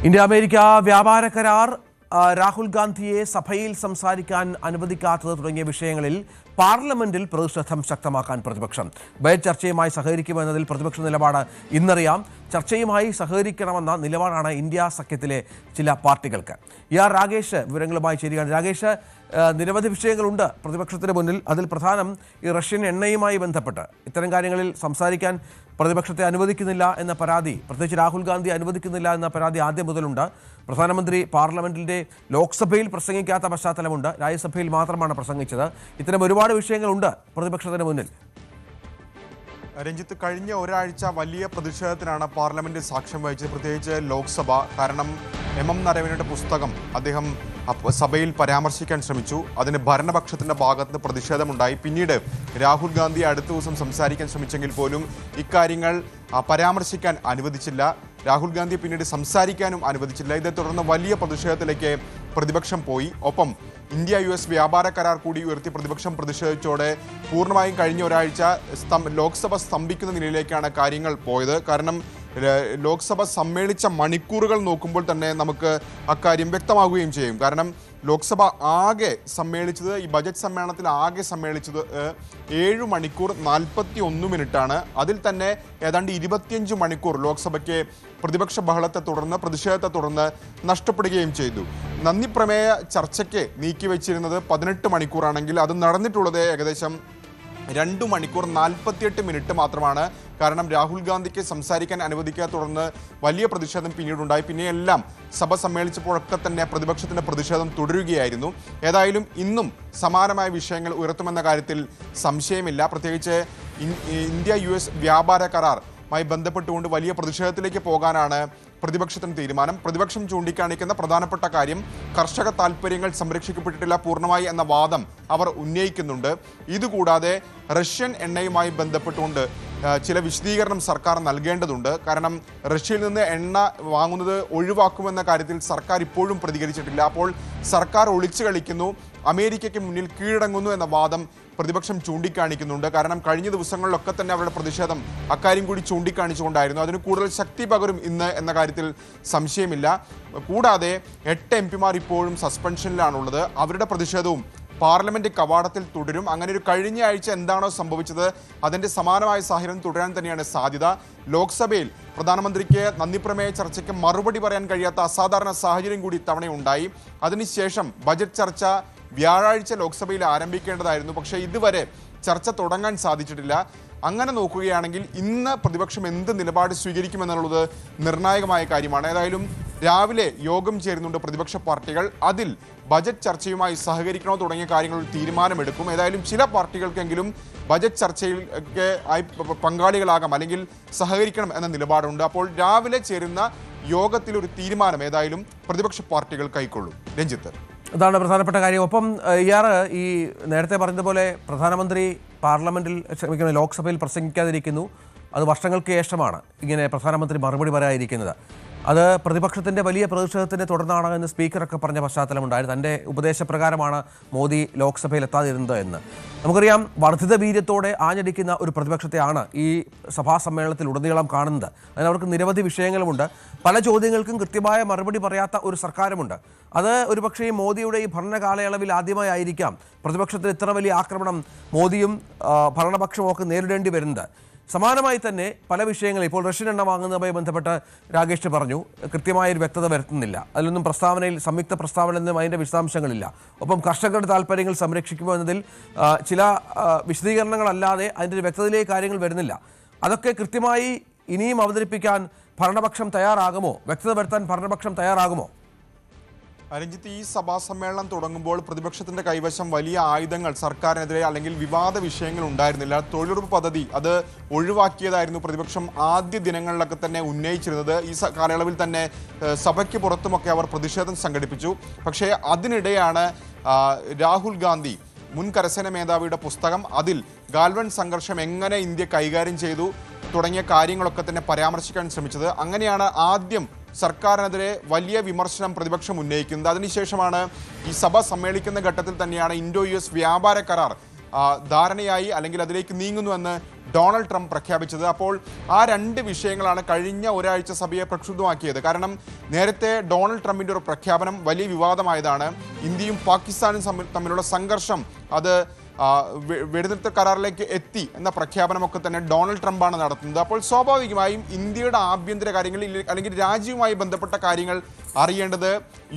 India America വ്യാപാര കരാർ രാഹുൽ ഗാന്ധിയെ സഭയിൽ സംസാരിക്കാൻ അനുവദിക്കാത്തത് തുടങ്ങിയ വിഷയങ്ങളിൽ പാർലമെന്റിൽ പ്രതിഷേധം ശക്തമാക്കാൻ പ്രതിപക്ഷം. ബജറ്റ് ചർച്ചയുമായി സഹകരിക്കുമെന്നതിൽ പ്രതിപക്ഷ നിലപാട് ഇന്നറിയാം. ചർച്ചയുമായി സഹകരിക്കണമെന്ന നിലപാടാണ് ഇന്ത്യ സഖ്യത്തിലെ ചില പാർട്ടികൾക്ക്. രാകേഷ് വിവരങ്ങളുമായി ചേരുകയാണ്. രാകേഷ്, നിരവധി വിഷയങ്ങളുണ്ട് പ്രതിപക്ഷത്തിന് മുന്നിൽ. അതിൽ പ്രധാനം ഈ റഷ്യൻ എണ്ണയുമായി ബന്ധപ്പെട്ട് ഇത്തരം കാര്യങ്ങളിൽ സംസാരിക്കാൻ പ്രതിപക്ഷത്തെ അനുവദിക്കുന്നില്ല എന്ന പരാതി, പ്രത്യേകിച്ച് രാഹുൽ ഗാന്ധി അനുവദിക്കുന്നില്ല എന്ന പരാതി ആദ്യം മുതലുണ്ട്. പ്രധാനമന്ത്രി പാർലമെന്റിന്റെ ലോക്സഭയിൽ പ്രസംഗിക്കാത്ത പശ്ചാത്തലമുണ്ട്. രാജ്യസഭയിൽ മാത്രമാണ് പ്രസംഗിച്ചത്. ഇത്തരം ഒരുപാട് വിഷയങ്ങളുണ്ട് പ്രതിപക്ഷത്തിന് മുന്നിൽ. രഞ്ജിത്ത്, കഴിഞ്ഞ ഒരാഴ്ച വലിയ പ്രതിഷേധത്തിനാണ് പാർലമെന്റ് സാക്ഷ്യം വഹിച്ചത്, പ്രത്യേകിച്ച് ലോക്സഭ. കാരണം എം നരവനയുടെ പുസ്തകം അദ്ദേഹം സഭയിൽ പരാമർശിക്കാൻ ശ്രമിച്ചു. അതിന് ഭരണപക്ഷത്തിന്റെ ഭാഗത്ത് പ്രതിഷേധമുണ്ടായി. പിന്നീട് രാഹുൽ ഗാന്ധി അടുത്ത ദിവസം സംസാരിക്കാൻ ശ്രമിച്ചെങ്കിൽ പോലും ഇക്കാര്യങ്ങൾ പരാമർശിക്കാൻ അനുവദിച്ചില്ല. രാഹുൽ ഗാന്ധി പിന്നീട് സംസാരിക്കാനും അനുവദിച്ചില്ല. ഇതേ തുടർന്ന് വലിയ പ്രതിഷേധത്തിലേക്ക് പ്രതിപക്ഷം പോയി. ഒപ്പം ഇന്ത്യ US വ്യാപാര കരാർ കൂടി ഉയർത്തി പ്രതിപക്ഷം പ്രതിഷേധിച്ചോടെ പൂർണ്ണമായും കഴിഞ്ഞ ഒരാഴ്ച ലോക്സഭ സ്തംഭിക്കുന്ന നിലയിലേക്കാണ് കാര്യങ്ങൾ പോയത്. കാരണം ലോക്സഭ സമ്മേളിച്ച മണിക്കൂറുകൾ നോക്കുമ്പോൾ തന്നെ നമുക്ക് അക്കാര്യം വ്യക്തമാവുകയും ചെയ്യും. കാരണം ലോക്സഭ ആകെ സമ്മേളിച്ചത്, ഈ ബജറ്റ് സമ്മേളനത്തിൽ ആകെ സമ്മേളിച്ചത് 7 മണിക്കൂർ 41 മിനിറ്റാണ്. അതിൽ തന്നെ ഏതാണ്ട് 25 മണിക്കൂർ ലോക്സഭയ്ക്ക് പ്രതിപക്ഷ ബഹളത്തെ തുടർന്ന്, പ്രതിഷേധത്തെ തുടർന്ന് നഷ്ടപ്പെടുകയും ചെയ്തു. നന്ദിപ്രമേയ ചർച്ചയ്ക്ക് നീക്കിവെച്ചിരുന്നത് 18 മണിക്കൂറാണെങ്കിൽ അത് നടന്നിട്ടുള്ളത് ഏകദേശം 2 മണിക്കൂർ 48 മിനിറ്റ് മാത്രമാണ്. കാരണം രാഹുൽ ഗാന്ധിക്ക് സംസാരിക്കാൻ അനുവദിക്കാതെ തുടർന്ന് വലിയ പ്രതിഷേധം പിന്നീടുണ്ടായി. പിന്നെയെല്ലാം സഭ സമ്മേളിച്ചപ്പോഴൊക്കെ തന്നെ പ്രതിപക്ഷത്തിന്റെ പ്രതിഷേധം തുടരുകയായിരുന്നു. ഏതായാലും ഇന്നും സമാനമായ വിഷയങ്ങൾ ഉയർത്തുമെന്ന കാര്യത്തിൽ സംശയമില്ല. പ്രത്യേകിച്ച് ഇന്ത്യ US വ്യാപാര കരാറുമായി ബന്ധപ്പെട്ടുകൊണ്ട് വലിയ പ്രതിഷേധത്തിലേക്ക് പോകാനാണ് പ്രതിപക്ഷത്തിന് തീരുമാനം. പ്രതിപക്ഷം ചൂണ്ടിക്കാണിക്കുന്ന പ്രധാനപ്പെട്ട കാര്യം കർഷക താൽപ്പര്യങ്ങൾ സംരക്ഷിക്കപ്പെട്ടിട്ടില്ല പൂർണ്ണമായി എന്ന വാദം അവർ ഉന്നയിക്കുന്നുണ്ട്. ഇതുകൂടാതെ റഷ്യൻ എണ്ണയുമായി ബന്ധപ്പെട്ടുകൊണ്ട് ചില വിശദീകരണം സർക്കാർ നൽകേണ്ടതുണ്ട്. കാരണം റഷ്യയിൽ നിന്ന് എണ്ണ വാങ്ങുന്നത് ഒഴിവാക്കുമെന്ന കാര്യത്തിൽ സർക്കാർ ഇപ്പോഴും പ്രതികരിച്ചിട്ടില്ല. അപ്പോൾ സർക്കാർ ഒളിച്ചു കളിക്കുന്നു, അമേരിക്കയ്ക്ക് മുന്നിൽ കീഴടങ്ങുന്നു എന്ന വാദം പ്രതിപക്ഷം ചൂണ്ടിക്കാണിക്കുന്നുണ്ട്. കാരണം കഴിഞ്ഞ ദിവസങ്ങളിലൊക്കെ തന്നെ അവരുടെ പ്രതിഷേധം അക്കാര്യം കൂടി ചൂണ്ടിക്കാണിച്ചുകൊണ്ടായിരുന്നു. അതിന് കൂടുതൽ ശക്തി പകരും ഇന്ന് എന്ന കാര്യത്തിൽ സംശയമില്ല. കൂടാതെ 8 MP ഇപ്പോഴും സസ്പെൻഷനിലാണുള്ളത്. അവരുടെ പ്രതിഷേധവും പാർലമെന്റ് കവാടത്തിൽ തുടരും. അങ്ങനെ ഒരു കഴിഞ്ഞ ആഴ്ച എന്താണോ സംഭവിച്ചത് അതിൻ്റെ സമാനമായ സാഹചര്യം തുടരാൻ തന്നെയാണ് സാധ്യത. ലോക്സഭയിൽ പ്രധാനമന്ത്രിക്ക് നന്ദിപ്രമേയ ചർച്ചയ്ക്ക് മറുപടി പറയാൻ കഴിയാത്ത അസാധാരണ സാഹചര്യം കൂടി ഇത്തവണ ഉണ്ടായി. അതിനുശേഷം ബജറ്റ് ചർച്ച വ്യാഴാഴ്ച ലോക്സഭയിൽ ആരംഭിക്കേണ്ടതായിരുന്നു. പക്ഷേ ഇതുവരെ ചർച്ച തുടങ്ങാൻ സാധിച്ചിട്ടില്ല. അങ്ങനെ നോക്കുകയാണെങ്കിൽ ഇന്ന് പ്രതിപക്ഷം എന്ത് നിലപാട് സ്വീകരിക്കുമെന്നുള്ളത് നിർണായകമായ കാര്യമാണ്. ഏതായാലും രാവിലെ യോഗം ചേരുന്നുണ്ട് പ്രതിപക്ഷ പാർട്ടികൾ. അതിൽ ബജറ്റ് ചർച്ചയുമായി സഹകരിക്കണോ തുടങ്ങിയ കാര്യങ്ങൾ തീരുമാനമെടുക്കും. ഏതായാലും ചില പാർട്ടികൾക്കെങ്കിലും ബജറ്റ് ചർച്ചയിൽ പങ്കാളികളാകാം അല്ലെങ്കിൽ സഹകരിക്കണം എന്ന നിലപാടുണ്ട്. അപ്പോൾ രാവിലെ ചേരുന്ന യോഗത്തിൽ ഒരു തീരുമാനം ഏതായാലും പ്രതിപക്ഷ പാർട്ടികൾ കൈക്കൊള്ളും. രഞ്ജിത്ത്, അതാണ് പ്രധാനപ്പെട്ട കാര്യം. ഒപ്പം ഈ നേരത്തെ പറഞ്ഞതുപോലെ പ്രധാനമന്ത്രി പാർലമെന്റിൽ ലോക്സഭയിൽ പ്രസംഗിക്കാതിരിക്കുന്നു. അത് വർഷങ്ങൾക്ക് ശേഷമാണ് ഇങ്ങനെ പ്രധാനമന്ത്രി മറുപടി പറയാതിരിക്കുന്നത്. അത് പ്രതിപക്ഷത്തിൻ്റെ വലിയ പ്രതിഷേധത്തിനെ തുടർന്നാണ് എന്ന് സ്പീക്കറൊക്കെ പറഞ്ഞ പശ്ചാത്തലമുണ്ടായിരുന്നു. തൻ്റെ ഉപദേശപ്രകാരമാണ് മോദി ലോക്സഭയിൽ എത്താതിരുന്നത് എന്ന്. നമുക്കറിയാം, വർദ്ധിത വീര്യത്തോടെ ആഞ്ഞടിക്കുന്ന ഒരു പ്രതിപക്ഷത്തെയാണ് ഈ സഭാ സമ്മേളനത്തിൽ ഉടനീളം കാണുന്നത്. അതിന് അവർക്ക് നിരവധി വിഷയങ്ങളുമുണ്ട്. പല ചോദ്യങ്ങൾക്കും കൃത്യമായ മറുപടി പറയാത്ത ഒരു സർക്കാരുമുണ്ട്. അത് ഒരുപക്ഷേ മോദിയുടെ ഈ ഭരണകാലയളവിൽ ആദ്യമായി ആയിരിക്കാം പ്രതിപക്ഷത്തിന് ഇത്ര വലിയ ആക്രമണം മോദിയും ഭരണപക്ഷവും ഒക്കെ നേരിടേണ്ടി വരുന്നത്. സമാനമായി തന്നെ പല വിഷയങ്ങളും ഇപ്പോൾ റഷ്യൻ എണ്ണ വാങ്ങുന്നതുമായി ബന്ധപ്പെട്ട് രാകേഷ് പറഞ്ഞു, കൃത്യമായൊരു വ്യക്തത വരുത്തുന്നില്ല. അതിലൊന്നും പ്രസ്താവനയിൽ, സംയുക്ത പ്രസ്താവനയൊന്നും അതിൻ്റെ വിശദാംശങ്ങളില്ല. ഒപ്പം കർഷകരുടെ താല്പര്യങ്ങൾ സംരക്ഷിക്കുമോ എന്നതിൽ ചില വിശദീകരണങ്ങളല്ലാതെ അതിൻ്റെ ഒരു വ്യക്തതയിലേക്ക് കാര്യങ്ങൾ വരുന്നില്ല. അതൊക്കെ കൃത്യമായി ഇനിയും അവതരിപ്പിക്കാൻ ഭരണപക്ഷം തയ്യാറാകുമോ? വ്യക്തത വരുത്താൻ ഭരണപക്ഷം തയ്യാറാകുമോ? രഞ്ജിത്ത്, ഈ സഭാ സമ്മേളനം തുടങ്ങുമ്പോൾ പ്രതിപക്ഷത്തിന്റെ കൈവശം വലിയ ആയുധങ്ങൾ സർക്കാരിനെതിരെ അല്ലെങ്കിൽ വിവാദ വിഷയങ്ങൾ ഉണ്ടായിരുന്നില്ല. തൊഴിലുറപ്പ് പദ്ധതി അത് ഒഴിവാക്കിയതായിരുന്നു പ്രതിപക്ഷം ആദ്യ ദിനങ്ങളിലൊക്കെ തന്നെ ഉന്നയിച്ചിരുന്നത്. ഈ കാലയളവിൽ തന്നെ സഭയ്ക്ക് പുറത്തുമൊക്കെ അവർ പ്രതിഷേധം സംഘടിപ്പിച്ചു. പക്ഷേ അതിനിടെയാണ് രാഹുൽ ഗാന്ധി മുൻ കരസേന മേധാവിയുടെ പുസ്തകം, അതിൽ ഗാൽവൻ സംഘർഷം എങ്ങനെ ഇന്ത്യ കൈകാര്യം ചെയ്തു തുടങ്ങിയ കാര്യങ്ങളൊക്കെ തന്നെ പരാമർശിക്കാൻ ശ്രമിച്ചത്. അങ്ങനെയാണ് ആദ്യം സർക്കാരിനെതിരെ വലിയ വിമർശനം പ്രതിപക്ഷം ഉന്നയിക്കുന്നത്. അതിനുശേഷമാണ് ഈ സഭ സമ്മേളിക്കുന്ന ഘട്ടത്തിൽ തന്നെയാണ് ഇന്ത്യ US വ്യാപാര കരാർ ധാരണയായി അല്ലെങ്കിൽ അതിലേക്ക് നീങ്ങുന്നുവെന്ന് ഡൊണാൾഡ് ട്രംപ് പ്രഖ്യാപിച്ചത്. അപ്പോൾ ആ രണ്ട് വിഷയങ്ങളാണ് കഴിഞ്ഞ ഒരാഴ്ച സഭയെ പ്രക്ഷുബ്ധമാക്കിയത്. കാരണം നേരത്തെ ഡൊണാൾഡ് ട്രംപിൻ്റെ ഒരു പ്രഖ്യാപനം വലിയ വിവാദമായതാണ്. ഇന്ത്യയും പാകിസ്ഥാനും തമ്മിലുള്ള സംഘർഷം അത് വെടിനിർത്തൽ കരാറിലേക്ക് എത്തി എന്ന പ്രഖ്യാപനമൊക്കെ തന്നെ ഡൊണാൾഡ് ട്രംപാണ് നടത്തുന്നത്. അപ്പോൾ സ്വാഭാവികമായും ഇന്ത്യയുടെ ആഭ്യന്തര കാര്യങ്ങളിൽ അല്ലെങ്കിൽ രാജ്യവുമായി ബന്ധപ്പെട്ട കാര്യങ്ങൾ അറിയേണ്ടത്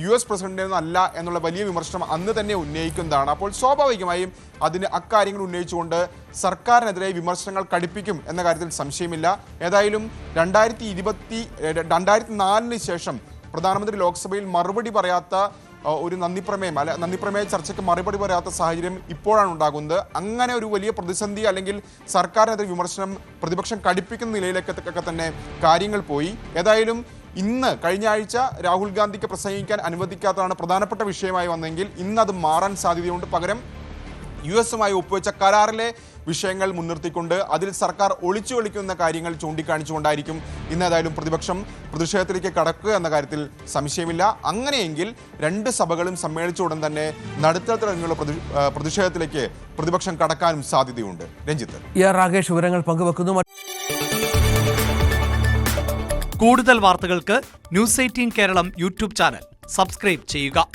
US പ്രസിഡന്റിനല്ല എന്നുള്ള വലിയ വിമർശനം അന്ന് തന്നെ ഉന്നയിക്കുന്നതാണ്. അപ്പോൾ സ്വാഭാവികമായും അതിന് അക്കാര്യങ്ങൾ ഉന്നയിച്ചുകൊണ്ട് സർക്കാരിനെതിരെ വിമർശനങ്ങൾ കടുപ്പിക്കും എന്ന കാര്യത്തിൽ സംശയമില്ല. ഏതായാലും 2004 ശേഷം പ്രധാനമന്ത്രി ലോക്സഭയിൽ മറുപടി പറയാത്ത ഒരു നന്ദിപ്രമേയ ചർച്ചയ്ക്ക് മറുപടി പറയാത്ത സാഹചര്യം ഇപ്പോഴാണ് ഉണ്ടാകുന്നത്. അങ്ങനെ ഒരു വലിയ പ്രതിസന്ധി അല്ലെങ്കിൽ സർക്കാരിനെതിരെ വിമർശനം പ്രതിപക്ഷം കടുപ്പിക്കുന്ന നിലയിലേക്കൊക്കെ തന്നെ കാര്യങ്ങൾ പോയി. ഏതായാലും ഇന്ന് കഴിഞ്ഞ ആഴ്ച രാഹുൽ ഗാന്ധിക്ക് പ്രസംഗിക്കാൻ അനുവദിക്കാത്തതാണ് പ്രധാനപ്പെട്ട വിഷയമായി വന്നെങ്കിൽ ഇന്ന് അത് മാറാൻ സാധ്യതയുണ്ട്. പകരം US-മായി ഒപ്പുവെച്ച കരാറിലെ വിഷയങ്ങൾ മുൻനിർത്തിക്കൊണ്ട് അതിൽ സർക്കാർ ഒളിച്ചു കളിക്കുന്ന കാര്യങ്ങൾ ചൂണ്ടിക്കാണിച്ചുകൊണ്ടായിരിക്കും ഇന്ന് ഏതായാലും പ്രതിപക്ഷം പ്രതിഷേധത്തിലേക്ക് കടക്കുക എന്ന കാര്യത്തിൽ സംശയമില്ല. അങ്ങനെയെങ്കിൽ രണ്ട് സഭകളും സമ്മേളിച്ച ഉടൻ തന്നെ നടുത്തരത്തിലുള്ള പ്രതിഷേധത്തിലേക്ക് പ്രതിപക്ഷം കടക്കാനും സാധ്യതയുണ്ട്. രഞ്ജിത്ത്. രാകേഷ് വിവരങ്ങൾ പങ്കുവെക്കുന്നു. കൂടുതൽ വാർത്തകൾക്ക് News 18 Keralam YouTube channel subscribe ചെയ്യുക.